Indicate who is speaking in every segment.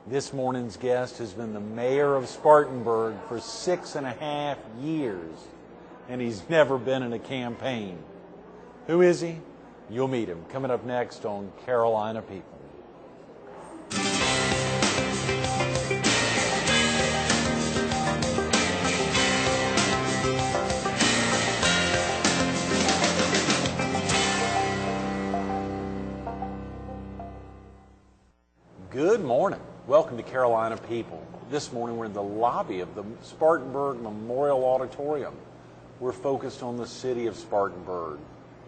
Speaker 1: This morning's guest has been the mayor of Spartanburg for 6.5 years, and he's never been in a campaign. Who is he? You'll meet him coming up next on Carolina People. Good morning. Welcome to Carolina People. This morning we're in the lobby of the Spartanburg Memorial Auditorium. We're focused on the city of Spartanburg,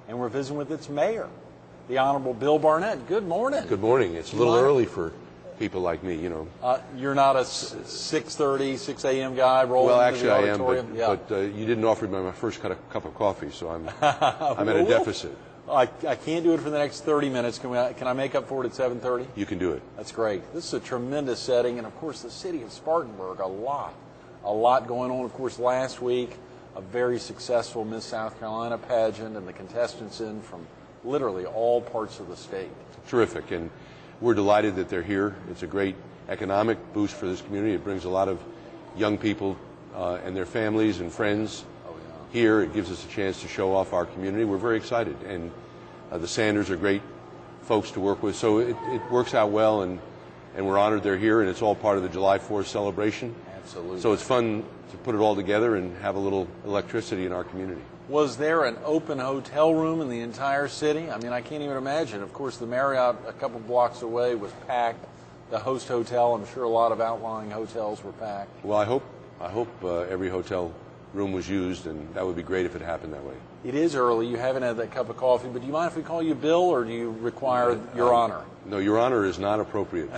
Speaker 1: and we're visiting with its mayor, the Honorable Bill Barnett. Good morning.
Speaker 2: Good morning. It's a little early for people like me, you know.
Speaker 1: You're not a 6:30, 6 a.m. guy rolling into the auditorium?
Speaker 2: Well, actually I am, but you didn't offer me my first cup of coffee, so I'm at a deficit.
Speaker 1: I can't do it for the next 30 minutes. Can I make up for it at 7:30?
Speaker 2: You can do it. That's great.
Speaker 1: This is a tremendous setting, and of course the city of Spartanburg, a lot going on. Of course, last week, a very successful Miss South Carolina pageant, and the contestants in from literally all parts of the state.
Speaker 2: Terrific, and we're delighted that they're here. It's a great economic boost for this community. It brings a lot of young people and their families and friends here. It gives us a chance to show off our community. We're very excited, and the Sanders are great folks to work with, so it works out well, and we're honored they're here, and it's all part of the July 4th celebration.
Speaker 1: Absolutely.
Speaker 2: So it's fun to put it all together and have a little electricity in our community.
Speaker 1: Was there an open hotel room in the entire city? I mean, I can't even imagine. Of course, the Marriott a couple blocks away was packed. The Host Hotel, I'm sure a lot of outlying hotels were packed.
Speaker 2: Well, I hope every hotel room was used, and that would be great if it happened that way.
Speaker 1: It is early. You haven't had that cup of coffee, but do you mind if we call you Bill, or do you require Your Honor?
Speaker 2: No, Your Honor is not appropriate.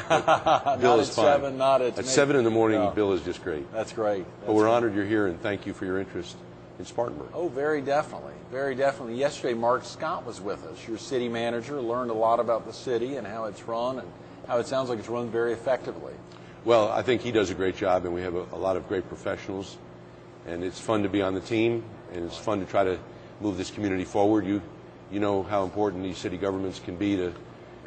Speaker 1: Bill is fine. 7, not at
Speaker 2: 7 in the morning. No. Bill is just great.
Speaker 1: That's great.
Speaker 2: But we're honored you're here, and thank you for your interest in Spartanburg.
Speaker 1: Oh, very definitely. Very definitely. Yesterday, Mark Scott was with us, your city manager, learned a lot about the city and how it's run, and how it sounds like it's run very effectively.
Speaker 2: Well, I think he does a great job, and we have a lot of great professionals. And it's fun to be on the team, and it's fun to try to move this community forward. You know how important these city governments can be to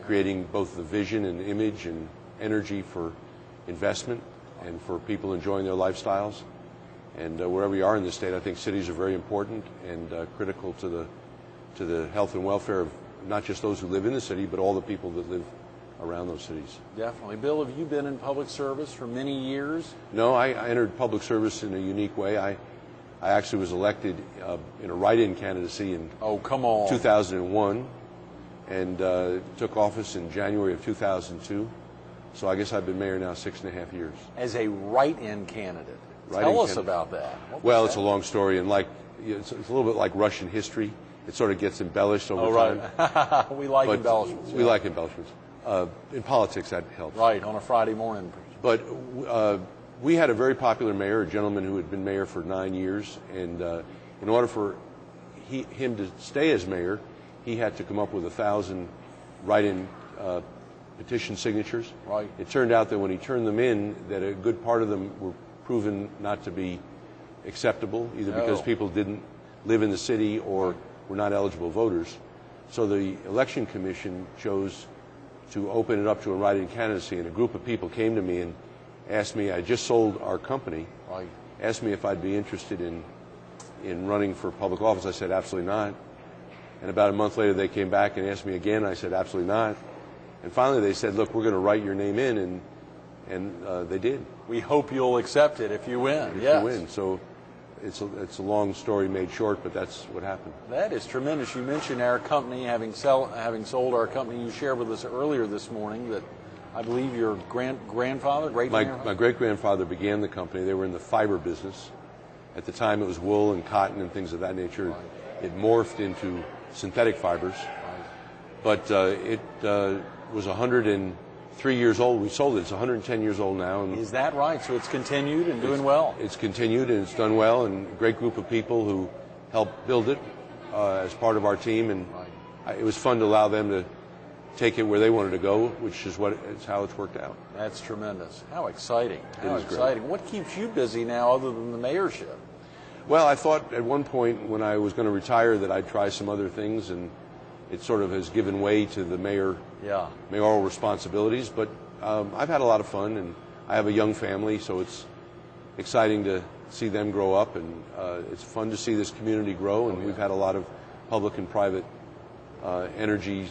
Speaker 2: creating both the vision and image and energy for investment and for people enjoying their lifestyles. And wherever you are in the state, I think cities are very important and critical to the health and welfare of not just those who live in the city, but all the people that live around those cities.
Speaker 1: Definitely. Bill, have you been in public service for many years?
Speaker 2: No, I entered public service in a unique way. I actually was elected in a write-in candidacy in 2001, and took office in January of 2002. So I guess I've been mayor now 6.5 years.
Speaker 1: As a write-in candidate. Tell us about that.
Speaker 2: Well, it's a long story, and it's a little bit like Russian history. It sort of gets embellished over time.
Speaker 1: Right. We like embellishments.
Speaker 2: We like embellishments. In politics, that helps.
Speaker 1: Right, on a Friday morning.
Speaker 2: But we had a very popular mayor, a gentleman who had been mayor for 9 years, and in order for him to stay as mayor, he had to come up with 1,000 write-in petition signatures.
Speaker 1: Right.
Speaker 2: It turned out that when he turned them in, that a good part of them were proven not to be acceptable, either because people didn't live in the city or were not eligible voters. So the Election Commission chose to open it up to a write-in candidacy, and a group of people came to me and asked me, I just sold our company, asked me if I'd be interested in running for public office. I said, absolutely not. And about a month later, they came back and asked me again. I said, absolutely not. And finally, they said, look, we're going to write your name in, and they did.
Speaker 1: We hope you'll accept it if you win.
Speaker 2: If you win. So it's a long story made short, but that's what happened.
Speaker 1: That is tremendous. You mentioned our company, having sold our company. You shared with us earlier this morning that I believe your grandfather,
Speaker 2: my great-grandfather began the company. They were in the fiber business. At the time, it was wool and cotton and things of that nature. Right. It morphed into synthetic fibers. Right. But it was 103 years old. We sold it. It's 110 years old now. And
Speaker 1: is that right? So it's continued and doing well?
Speaker 2: It's continued and it's done well, and a great group of people who helped build it as part of our team. And it was fun to allow them to take it where they wanted to go, which is how it's worked out.
Speaker 1: That's tremendous. How exciting. How
Speaker 2: exciting.
Speaker 1: Great. What keeps you busy now other than the mayorship?
Speaker 2: Well, I thought at one point when I was going to retire that I'd try some other things, and it sort of has given way to the mayor mayoral responsibilities. But I've had a lot of fun, and I have a young family, so it's exciting to see them grow up, and it's fun to see this community grow. And we've had a lot of public and private energy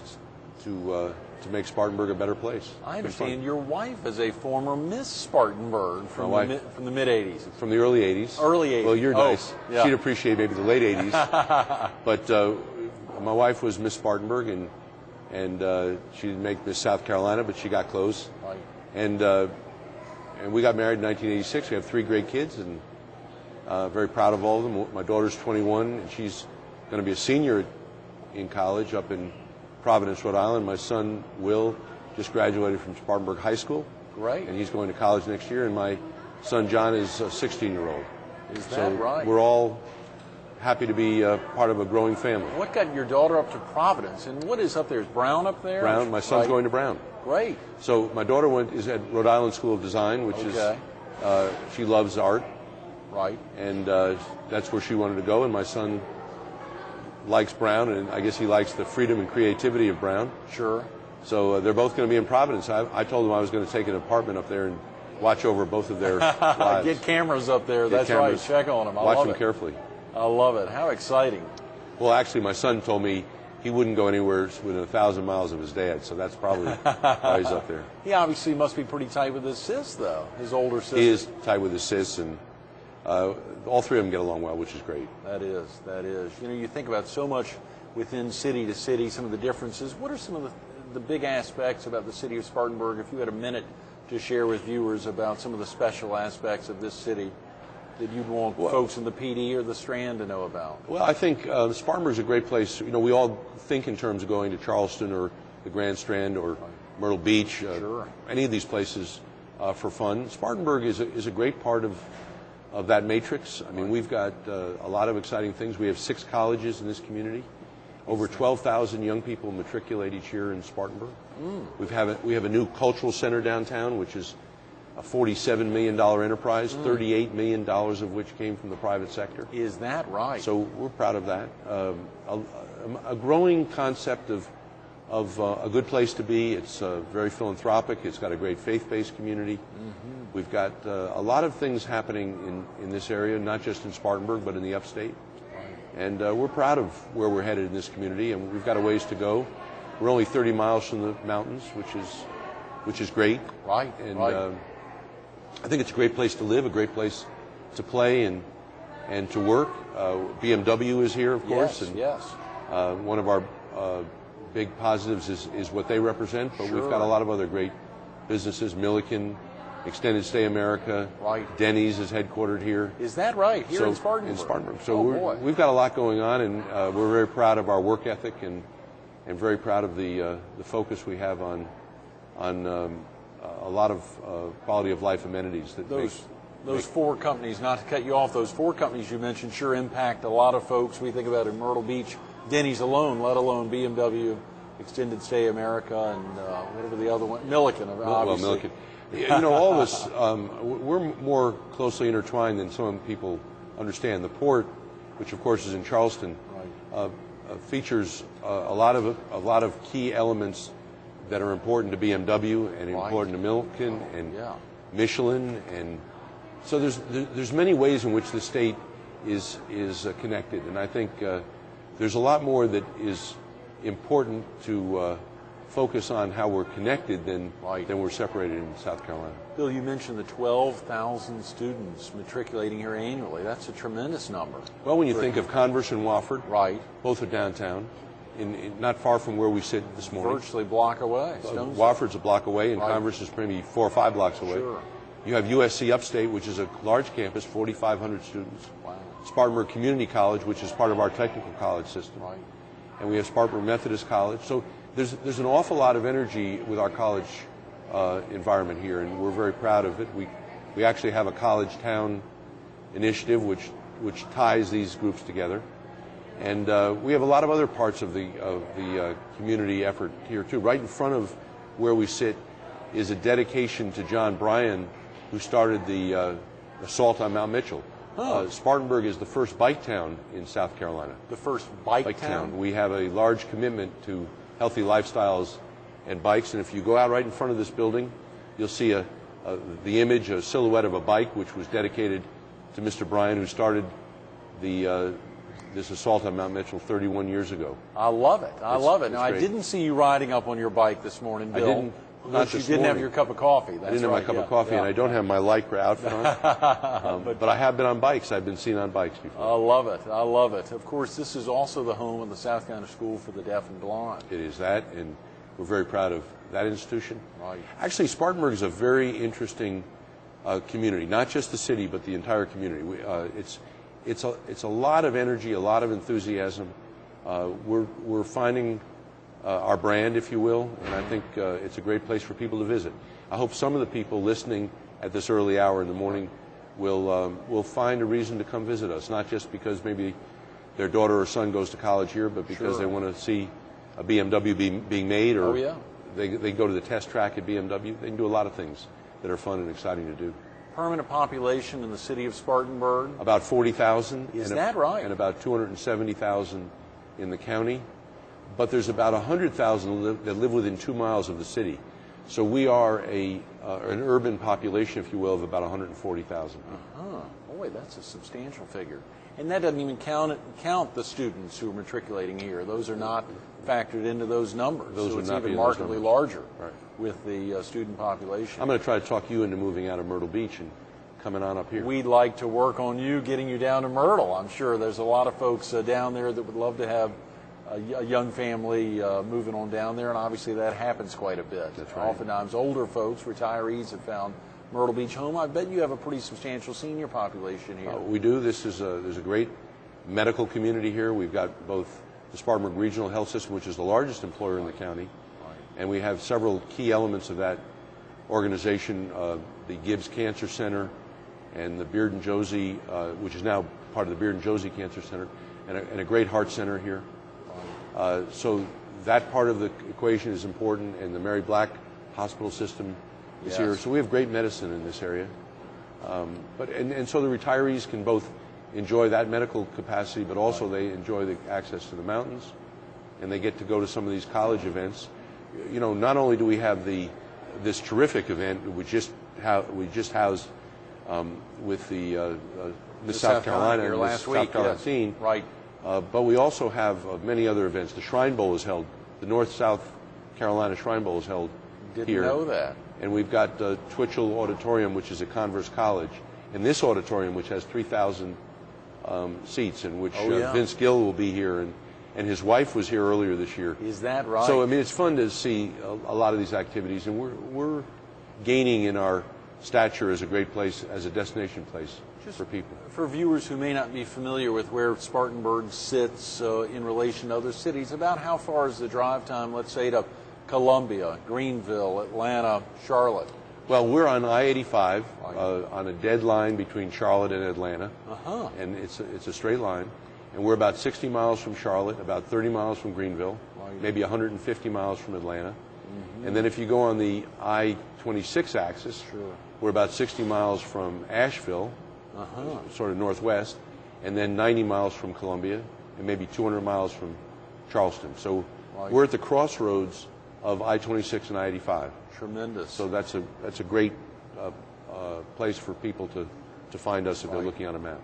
Speaker 2: to make Spartanburg a better place.
Speaker 1: I understand your wife is a former Miss Spartanburg from the mid-'80s.
Speaker 2: From the early 80s.
Speaker 1: Early 80s.
Speaker 2: Well, you're nice.
Speaker 1: Yeah.
Speaker 2: She'd appreciate maybe the late 80s. But my wife was Miss Spartanburg, and she didn't make Miss South Carolina, but she got close.
Speaker 1: Right.
Speaker 2: And we got married in 1986. We have 3 great kids, and very proud of all of them. My daughter's 21, and she's going to be a senior in college up in Providence, Rhode Island. My son, Will, just graduated from Spartanburg High School.
Speaker 1: Great.
Speaker 2: And he's going to college next year. And my son, John, is a 16-year-old.
Speaker 1: Is that right?
Speaker 2: We're all happy to be part of a growing family.
Speaker 1: What got your daughter up to Providence? And what is up there? Is Brown up there?
Speaker 2: Brown. My son's going to Brown.
Speaker 1: Great.
Speaker 2: So my daughter is at Rhode Island School of Design, which is, she loves art.
Speaker 1: Right.
Speaker 2: And that's where she wanted to go. And my son likes Brown, and I guess he likes the freedom and creativity of Brown.
Speaker 1: Sure.
Speaker 2: So they're both going to be in Providence. I told them I was going to take an apartment up there and watch over both of their lives.
Speaker 1: Get cameras up there. That's right. Check on them.
Speaker 2: Watch them carefully.
Speaker 1: I love it. How exciting.
Speaker 2: Well, actually, my son told me he wouldn't go anywhere within 1,000 miles of his dad, so that's probably why he's up there.
Speaker 1: He obviously must be pretty tight with his sis, though, his older sister.
Speaker 2: He is tight with his sis, and all 3 of them get along well, which is great.
Speaker 1: That is. You know, you think about so much within city to city, some of the differences. What are some of the big aspects about the city of Spartanburg, if you had a minute to share with viewers about some of the special aspects of this city that you'd want folks in the PD or the Strand to know about?
Speaker 2: Well, I think Spartanburg is a great place. You know, we all think in terms of going to Charleston or the Grand Strand or Myrtle Beach,
Speaker 1: sure.
Speaker 2: Any of these places for fun. Spartanburg is a great part of that matrix. I mean, we've got a lot of exciting things. We have 6 colleges in this community. Over 12,000 young people matriculate each year in Spartanburg. We have a new cultural center downtown, which is a $47 million enterprise, $38 million of which came from the private sector.
Speaker 1: Is that right?
Speaker 2: So we're proud of that. A growing concept of a good place to be. It's very philanthropic. It's got a great faith-based community. We've got a lot of things happening in this area, not just in Spartanburg, but in the upstate. And we're proud of where we're headed in this community, and we've got a ways to go. We're only 30 miles from the mountains, which is great.
Speaker 1: Right.
Speaker 2: And I think it's a great place to live, a great place to play and to work. BMW is here, of course.
Speaker 1: Yes.
Speaker 2: One of our big positives is what they represent, but
Speaker 1: Sure.
Speaker 2: we've got a lot of other great businesses. Milliken, Extended Stay America.
Speaker 1: Right.
Speaker 2: Denny's is headquartered here.
Speaker 1: Is that right? Here in Spartanburg?
Speaker 2: In Spartanburg. So
Speaker 1: boy.
Speaker 2: we've got a lot going on, and we're very proud of our work ethic and very proud of the focus we have on a lot of quality of life amenities that
Speaker 1: those 4 companies, not to cut you off, those 4 companies you mentioned sure impact a lot of folks. We think about in Myrtle Beach, Denny's alone, let alone BMW, Extended Stay America, and whatever the other one, Milliken, obviously.
Speaker 2: Well, Milliken. You know, all of us, we're more closely intertwined than some people understand. The port, which of course is in Charleston, features a lot of key elements that are important to BMW and important to Milliken and Michelin, and so there's many ways in which the state is connected, and I think there's a lot more that is important to focus on how we're connected than we're separated in South Carolina.
Speaker 1: Bill, you mentioned the 12,000 students matriculating here annually. That's a tremendous number.
Speaker 2: Well, when you think of Converse and Wofford,
Speaker 1: both
Speaker 2: are downtown, not far from where we sit this morning.
Speaker 1: Virtually a block away.
Speaker 2: Wofford's a block away, and Converse is maybe 4 or 5 blocks away.
Speaker 1: Sure.
Speaker 2: You have USC Upstate, which is a large campus, 4,500 students.
Speaker 1: Wow.
Speaker 2: Spartanburg Community College, which is part of our technical college system.
Speaker 1: Right.
Speaker 2: And we have Spartanburg Methodist College. So there's an awful lot of energy with our college environment here, and we're very proud of it. We actually have a college town initiative which ties these groups together, and we have a lot of other parts of the community effort here too. Right in front of where we sit is a dedication to John Bryan, who started the assault on Mount Mitchell. Spartanburg is the first bike town in South Carolina.
Speaker 1: The first bike town?
Speaker 2: We have a large commitment to healthy lifestyles and bikes. And if you go out right in front of this building, you'll see the image, a silhouette of a bike, which was dedicated to Mr. Bryan, who started this assault on Mount Mitchell 31 years ago.
Speaker 1: I love it. I love it. Now,
Speaker 2: great.
Speaker 1: I didn't see you riding up on your bike this morning, Bill.
Speaker 2: I didn't.
Speaker 1: Not you didn't have your cup of coffee. That's
Speaker 2: I didn't have my cup of coffee, and I don't have my Lycra outfit on. But I have been on bikes. I've been seen on bikes before.
Speaker 1: I love it. I love it. Of course, this is also the home of the South Carolina School for the Deaf and Blind.
Speaker 2: It is that, and we're very proud of that institution.
Speaker 1: Right.
Speaker 2: Actually, Spartanburg is a very interesting community, not just the city, but the entire community. It's a lot of energy, a lot of enthusiasm. We're finding our brand, if you will, and I think it's a great place for people to visit. I hope some of the people listening at this early hour in the morning will find a reason to come visit us, not just because maybe their daughter or son goes to college here, but because they want to see a BMW being made, or they go to the test track at BMW. They can do a lot of things that are fun and exciting to do.
Speaker 1: Permanent population in the city of Spartanburg?
Speaker 2: About 40,000.
Speaker 1: Is that right?
Speaker 2: And about 270,000 in the county. But there's about 100,000 that live within 2 miles of the city. So we are an urban population, if you will, of about 140,000 people.
Speaker 1: Boy, that's a substantial figure. And that doesn't even count the students who are matriculating here. Those are not factored into those numbers.
Speaker 2: Those
Speaker 1: so
Speaker 2: would
Speaker 1: it's
Speaker 2: not
Speaker 1: even
Speaker 2: be in those
Speaker 1: markedly
Speaker 2: numbers.
Speaker 1: larger
Speaker 2: Right.
Speaker 1: with the student population.
Speaker 2: I'm going to try to talk you into moving out of Myrtle Beach and coming on up here.
Speaker 1: We'd like to work on you, getting you down to Myrtle. I'm sure there's a lot of folks down there that would love to have a young family moving on down there, and obviously that happens quite a bit.
Speaker 2: That's right.
Speaker 1: Oftentimes older folks, retirees, have found Myrtle Beach home. I bet you have a pretty substantial senior population here.
Speaker 2: We do. There's a great medical community here. We've got both the Spartanburg Regional Health System, which is the largest employer in the county, and we have several key elements of that organization, the Gibbs Cancer Center and the Beard and Josie, which is now part of the Beard and Josie Cancer Center, and a great heart center here. So that part of the equation is important, and the Mary Black Hospital System is here. So we have great medicine in this area. And so the retirees can both enjoy that medical capacity, but also they enjoy the access to the mountains, and they get to go to some of these college events. You know, not only do we have this terrific event we just housed with the Miss South Carolina and Miss South Carolina team,
Speaker 1: right?
Speaker 2: But we also have many other events. The Shrine Bowl is held. The North-South Carolina Shrine Bowl is held here.
Speaker 1: Didn't know that.
Speaker 2: And we've got Twitchell Auditorium, which is at Converse College, and this auditorium, which has 3,000 seats, in which Vince Gill will be here, and his wife was here earlier this year.
Speaker 1: Is that right?
Speaker 2: So I mean, it's fun to see a lot of these activities, and we're gaining in our stature as a great place, as a destination place for people.
Speaker 1: For viewers who may not be familiar with where Spartanburg sits in relation to other cities, about how far is the drive time, let's say, to Columbia, Greenville, Atlanta, Charlotte?
Speaker 2: Well, we're on I-85 on a dead line between Charlotte and Atlanta, and it's a straight line. And we're about 60 miles from Charlotte, about 30 miles from Greenville, maybe 150 miles from Atlanta. And then if you go on the I-26 axis, we're about 60 miles from Asheville, sort of northwest, and then 90 miles from Columbia, and maybe 200 miles from Charleston. So we're at the crossroads of I-26 and I-85.
Speaker 1: Tremendous.
Speaker 2: So that's a great place for people to find us if they're looking on a map.